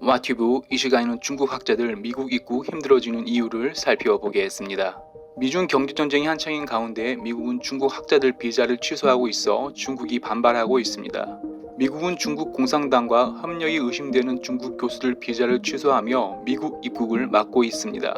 와튜브 이 시간에는 중국 학자들 미국 입국 힘들어지는 이유를 살펴보겠습니다. 미중 경제전쟁이 한창인 가운데 미국은 중국 학자들 비자를 취소하고 있어 중국이 반발하고 있습니다. 미국은 중국 공산당과 협력이 의심되는 중국 교수들 비자를 취소하며 미국 입국을 막고 있습니다.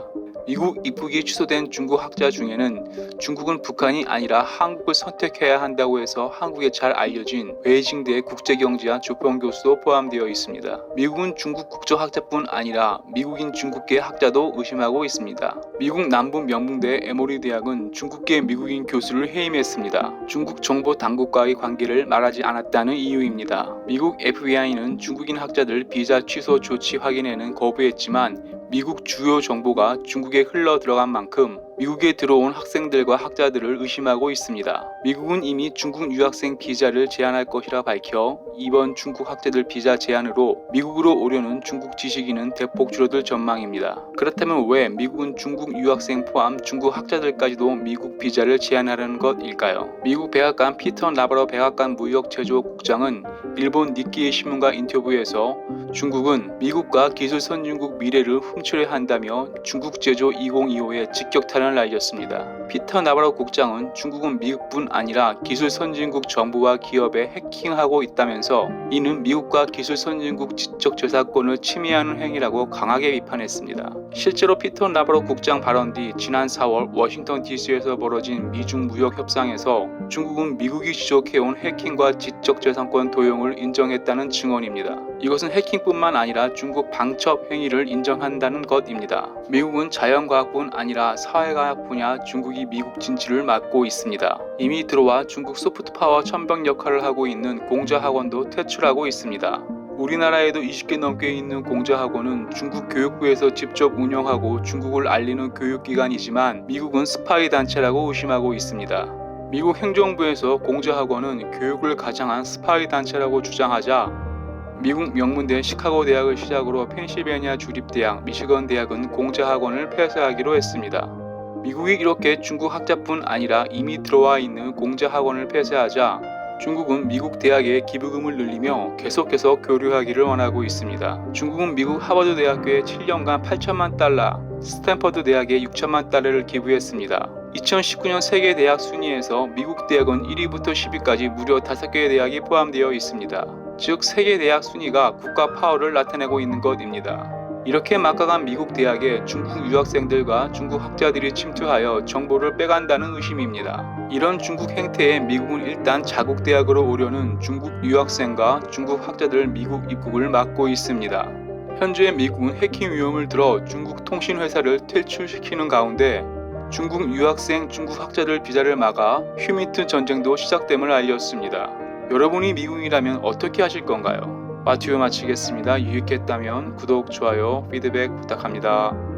미국 입국이 취소된 중국 학자 중에는 중국은 북한이 아니라 한국을 선택해야 한다고 해서 한국에 잘 알려진 베이징대 국제경제학 조평 교수도 포함되어 있습니다. 미국은 중국 국적학자뿐 아니라 미국인 중국계 학자도 의심하고 있습니다. 미국 남부 명문대 에모리 대학은 중국계 미국인 교수를 해임했습니다. 중국 정보 당국과의 관계를 말하지 않았다는 이유입니다. 미국 FBI는 중국인 학자들 비자 취소 조치 확인에는 거부했지만 미국 주요 정보가 중국에 흘러 들어간 만큼 미국에 들어온 학생들과 학자들을 의심하고 있습니다. 미국은 이미 중국 유학생 비자를 제한할 것이라 밝혀 이번 중국 학자들 비자 제한으로 미국으로 오려는 중국 지식인은 대폭 줄어들 전망입니다. 그렇다면 왜 미국은 중국 유학생 포함 중국 학자들까지도 미국 비자를 제한하려는 것일까요? 미국 백악관 피터 나바로 백악관 무역제조국장은 일본 니케이 신문과 인터뷰에서 중국은 미국과 기술 선진국 미래를 훔치려 한다며 중국 제조 2025에 직격탄을 날렸습니다. 피터 나바로 국장은 중국은 미국뿐 아니라 기술 선진국 정부와 기업에 해킹하고 있다면서 이는 미국과 기술 선진국 지적 저작권을 침해하는 행위라고 강하게 비판했습니다. 실제로 피터 나바로 국장 발언 뒤 지난 4월 워싱턴 DC에서 벌어진 미중 무역 협상에서 중국은 미국이 지적해온 해킹과 지적 재산권 도용을 인정했다는 증언입니다. 이것은 해킹뿐만 아니라 중국 방첩 행위를 인정한다는 것입니다. 미국은 자연과학뿐 아니라 사회과학 분야 중국이 미국 진출을 막고 있습니다. 이미 들어와 중국 소프트파워 천병 역할을 하고 있는 공자학원도 퇴출하고 있습니다. 우리나라에도 20개 넘게 있는 공자학원은 중국 교육부에서 직접 운영하고 중국을 알리는 교육기관이지만 미국은 스파이 단체라고 의심하고 있습니다. 미국 행정부에서 공자학원은 교육을 가장한 스파이 단체라고 주장하자 미국 명문대 시카고 대학을 시작으로 펜실베니아 주립대학, 미시건 대학은 공자학원을 폐쇄하기로 했습니다. 미국이 이렇게 중국 학자뿐 아니라 이미 들어와 있는 공자학원을 폐쇄하자 중국은 미국 대학에 기부금을 늘리며 계속해서 교류하기를 원하고 있습니다. 중국은 미국 하버드 대학교에 7년간 8천만 달러, 스탠퍼드 대학에 6천만 달러를 기부했습니다. 2019년 세계 대학 순위에서 미국 대학은 1위부터 10위까지 무려 5개의 대학이 포함되어 있습니다. 즉 세계 대학 순위가 국가 파워를 나타내고 있는 것입니다. 이렇게 막강한 미국 대학에 중국 유학생들과 중국 학자들이 침투하여 정보를 빼간다는 의심입니다. 이런 중국 행태에 미국은 일단 자국 대학으로 오려는 중국 유학생과 중국 학자들 미국 입국을 막고 있습니다. 현재 미국은 해킹 위험을 들어 중국 통신회사를 퇴출시키는 가운데 중국 유학생 중국 학자들 비자를 막아 휴미트 전쟁도 시작됨을 알렸습니다. 여러분이 미국이라면 어떻게 하실 건가요? 와튜브 마치겠습니다. 유익했다면 구독, 좋아요, 피드백 부탁합니다.